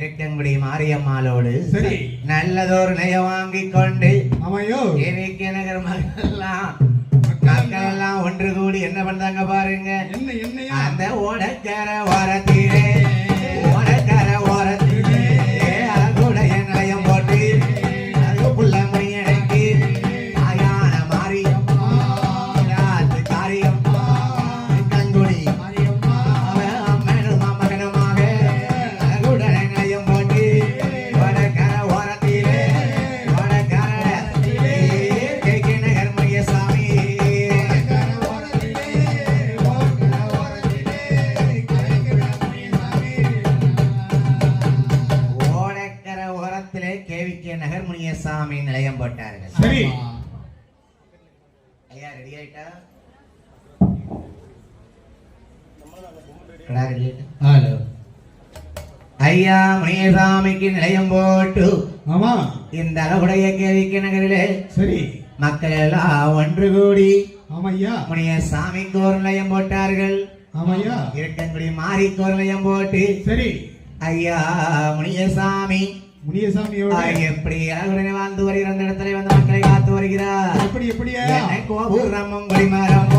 இருக்கங்குடி மாரியம்மாளோடு சரி நல்லதொரு நெய வாங்கி கொண்டு ஆமாயோ கேவிகே நகர் மக்கள் எல்லாம் ஒன்று கூடி என்ன பண்றாங்க பாருங்க. என்ன அந்த ஓடக்கர ஓரத்திலே ஓடக்கர ஓரத்திலே அழகுடைய நிலையம் போட்டு அது புள்ள மணியடைக்கு ஆயான மாரியம்மா காரியம்மா கங்குடி அம்மனும் மகனுமாக அழகுடைய நிலையம் போட்டு ஓடக்கர ஓரத்திலே ஓடக்கர கேவிகே நகர் மையசாமி கேவிகே நகர் முனியசாமி நிலையம் போட்டார்கள். சரி ஐயா ரெடி ஆயிட்டா? ஹலோ ஐயா முனியசாமிக்கு நிலையம் போட்டு ஆமா இந்த அளவுடைய கேவிகே நகரிலே சரி மக்கள் எல்லாம் ஒன்று கூடி ஆமையா முனியசாமிக்கு ஒரு நிலையம் போட்டார்கள். ஆமையா இருக்கங்குடி மாரிக்கு ஒரு நிலையம் போட்டு சரி ஐயா முனியசாமி முனியசாமியோட எப்படி அழகுடனே வாழ்ந்து வருகிற அந்த இடத்துல வந்து மக்களை காத்து வருகிறார். எப்படியா கோபுரம் மரம்